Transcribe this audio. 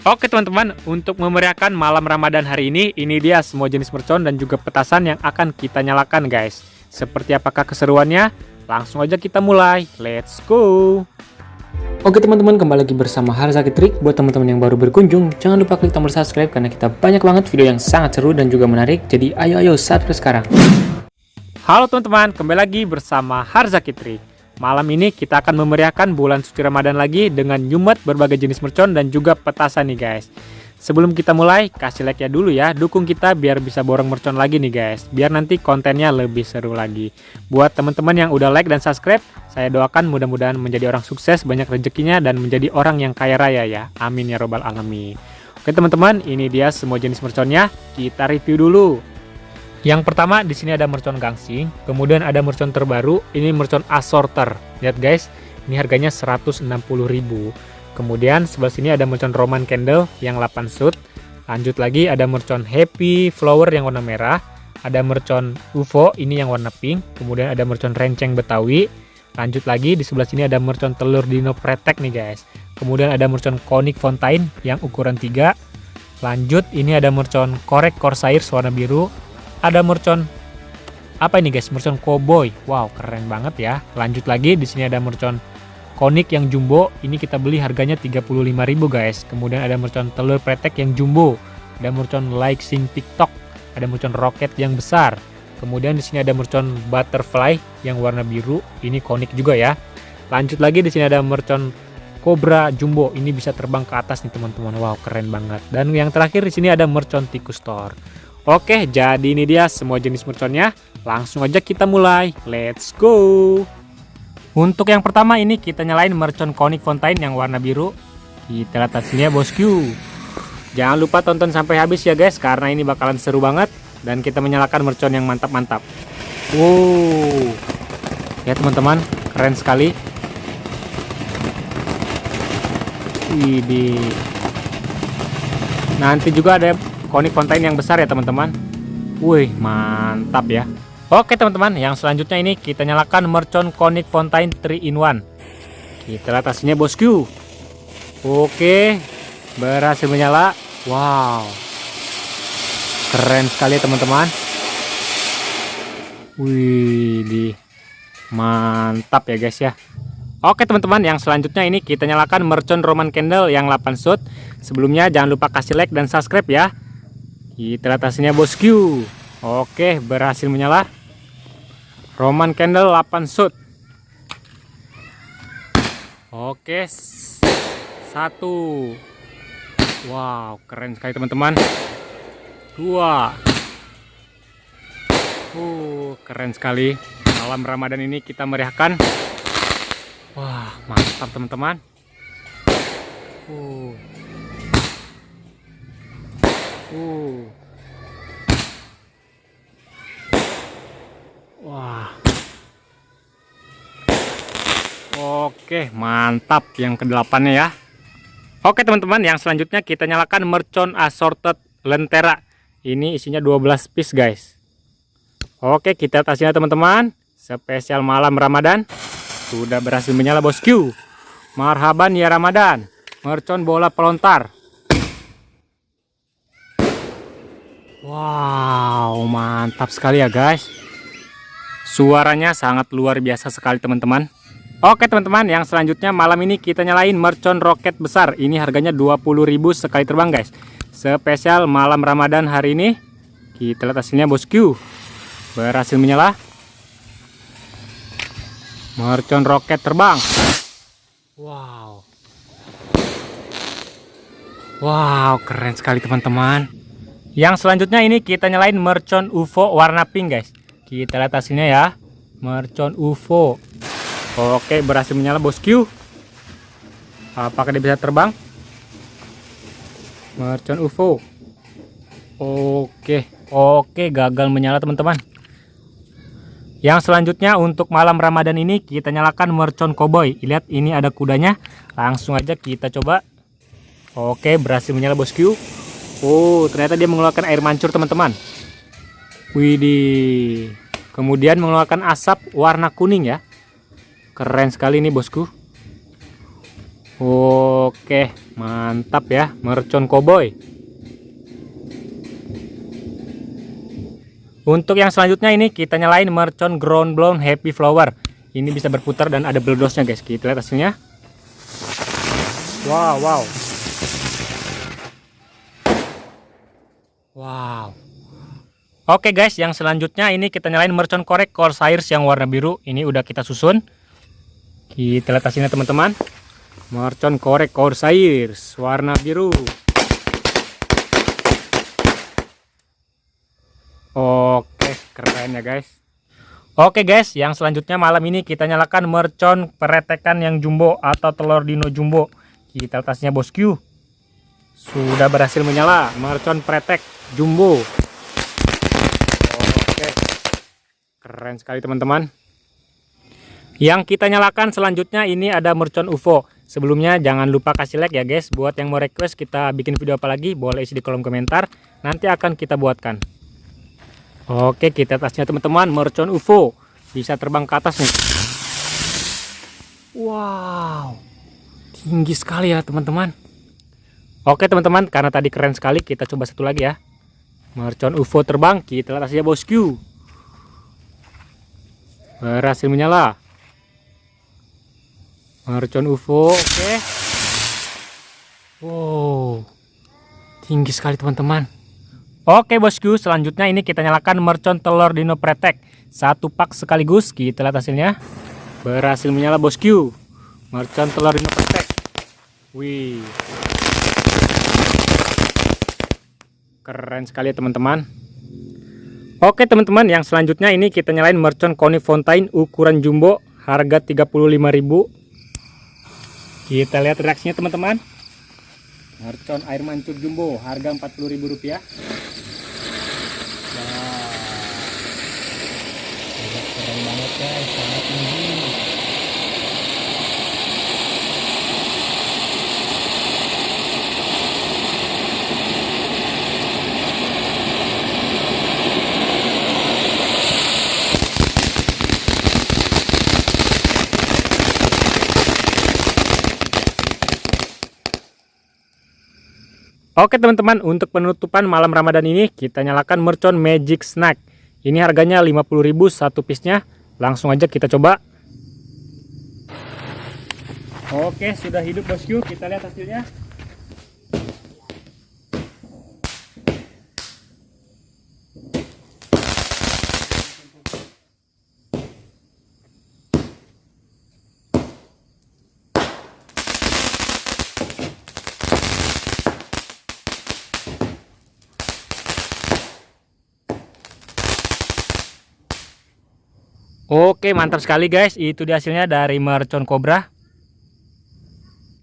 Oke teman-teman, untuk memeriahkan malam Ramadan hari ini dia semua jenis mercon dan juga petasan yang akan kita nyalakan guys. Seperti apakah keseruannya? Langsung aja kita mulai, let's go! Oke teman-teman, kembali lagi bersama Harzaki Trik. Buat teman-teman yang baru berkunjung, jangan lupa klik tombol subscribe karena kita banyak banget video yang sangat seru dan juga menarik. Jadi ayo subscribe sekarang. Halo teman-teman, kembali lagi bersama Harzaki Trik. Malam ini kita akan memeriahkan bulan suci Ramadan lagi dengan nyumet berbagai jenis mercon dan juga petasan nih guys. Sebelum kita mulai, kasih like ya dulu ya, dukung kita biar bisa borong mercon lagi nih guys, biar nanti kontennya lebih seru lagi. Buat teman-teman yang udah like dan subscribe, saya doakan mudah-mudahan menjadi orang sukses, banyak rezekinya dan menjadi orang yang kaya raya ya. Amin ya robbal alamin. Oke teman-teman, ini dia semua jenis merconnya, kita review dulu. Yang pertama di sini ada mercon gangsing, kemudian ada mercon terbaru, ini mercon assorter. Lihat guys, ini harganya 160.000. Kemudian sebelah sini ada mercon Roman Candle yang 8 shoot. Lanjut lagi ada mercon Happy Flower yang warna merah, ada mercon UFO ini yang warna pink, kemudian ada mercon Renceng Betawi. Lanjut lagi di sebelah sini ada mercon telur Dino Pretek nih guys. Kemudian ada mercon Conic Fontaine yang ukuran 3. Lanjut ini ada mercon Korek Corsair warna biru. Ada mercon apa ini guys? Mercon Cowboy. Wow, keren banget ya. Lanjut lagi di sini ada mercon Conic yang jumbo. Ini kita beli harganya 35.000 guys. Kemudian ada mercon telur pretek yang jumbo. Ada mercon Like Sing TikTok. Ada mercon roket yang besar. Kemudian di sini ada mercon Butterfly yang warna biru. Ini Conic juga ya. Lanjut lagi di sini ada mercon Cobra jumbo. Ini bisa terbang ke atas nih teman-teman. Wow, keren banget. Dan yang terakhir di sini ada mercon Tikus Thor. Oke, jadi ini dia semua jenis merconnya. Langsung aja kita mulai. Let's go. Untuk yang pertama ini kita nyalain mercon Conic Fontaine yang warna biru. Kita lihat hasilnya bosku. Jangan lupa tonton sampai habis ya guys, karena ini bakalan seru banget. Dan kita menyalakan mercon yang mantap-mantap. Wow. Ya teman-teman, keren sekali. Widih. Nanti juga ada Conic Fontaine yang besar ya teman-teman. Wih, mantap ya. Oke teman-teman, yang selanjutnya ini kita nyalakan mercon Conic Fontaine 3 in 1. Kita lihat hasilnya bosku. Oke, berhasil menyala. Wow, keren sekali ya teman-teman. Wih, mantap ya guys ya. Oke teman-teman, yang selanjutnya ini kita nyalakan mercon Roman Candle yang 8 shoot. Sebelumnya jangan lupa kasih like dan subscribe ya. Kita lihat hasilnya bosku. Oke, berhasil menyala. Roman Candle 8 shoot. Oke, 1. Wow, keren sekali teman-teman. 2. Keren sekali. Malam Ramadan ini kita meriahkan. Wah, mantap teman-teman. Wah. Oke, mantap yang ke-8-nya ya. Oke teman-teman, yang selanjutnya kita nyalakan mercon assorted lentera. Ini isinya 12 piece guys. Oke, kita lihat hasilnya teman-teman. Spesial malam Ramadan sudah berhasil menyala bosku. Marhaban ya Ramadan. Mercon bola pelontar. Wow, mantap sekali ya guys. Suaranya sangat luar biasa sekali teman-teman. Oke teman-teman, yang selanjutnya malam ini kita nyalain mercon roket besar. Ini harganya 20.000 sekali terbang guys. Spesial malam Ramadan hari ini. Kita lihat hasilnya bosku. Berhasil menyala. Mercon roket terbang. Wow. Wow, keren sekali teman-teman. Yang selanjutnya ini kita nyalain mercon UFO warna pink guys. Kita lihat hasilnya ya. Mercon UFO. Oke, berhasil menyala bosku. Apakah dia bisa terbang? Mercon UFO. Oke, gagal menyala teman-teman. Yang selanjutnya untuk malam Ramadan ini kita nyalakan mercon Cowboy. Lihat, ini ada kudanya. Langsung aja kita coba. Oke, berhasil menyala bosku. Ternyata dia mengeluarkan air mancur teman-teman. Widih. Kemudian mengeluarkan asap warna kuning ya. Keren sekali nih bosku. Oke, mantap ya, mercon koboi. Untuk yang selanjutnya ini kita nyalain mercon ground blown happy flower. Ini bisa berputar dan ada beledosnya guys. Kita lihat hasilnya. Wow, wow. Wow. Oke guys, yang selanjutnya ini kita nyalain mercon korek Corsairs yang warna biru. Ini udah kita susun. Kita lihat hasilnya teman-teman. Mercon korek Corsairs warna biru. Oke, keren ya guys. Oke guys, yang selanjutnya malam ini kita nyalakan mercon peretekan yang jumbo atau telur dino jumbo. Kita lihat hasilnya bosku. Sudah berhasil menyala mercon pretek jumbo. Oke, keren sekali teman-teman. Yang kita nyalakan selanjutnya ini ada mercon UFO. Sebelumnya jangan lupa kasih like ya guys. Buat yang mau request kita bikin video apa lagi, boleh isi di kolom komentar. Nanti akan kita buatkan. Oke, kita tasnya teman-teman, mercon UFO. Bisa terbang ke atas nih. Wow, tinggi sekali ya teman-teman. Oke teman-teman, karena tadi keren sekali, kita coba satu lagi ya. Mercon UFO terbang, kita lihat hasilnya bosku. Berhasil menyala. Mercon UFO, oke. Wow, tinggi sekali teman-teman. Oke bosku, selanjutnya ini kita nyalakan mercon telur dino pretek. Satu pak sekaligus, kita lihat hasilnya. Berhasil menyala bosku. Mercon telur dino pretek. Wih, keren sekali ya teman-teman. Oke teman-teman, yang selanjutnya ini kita nyalain mercon Koni Fontaine ukuran jumbo, harga 35.000. Kita lihat reaksinya teman-teman. Mercon air mancur jumbo, harga Rp40.000. Wow, keren banget guys, sangat tinggi. Oke teman-teman, untuk penutupan malam Ramadan ini kita nyalakan mercon Magic Snack. Ini harganya 50.000 satu piece-nya. Langsung aja kita coba. Oke, sudah hidup bosku, kita lihat hasilnya. Oke, mantap sekali guys. Itu dia hasilnya dari mercon Cobra.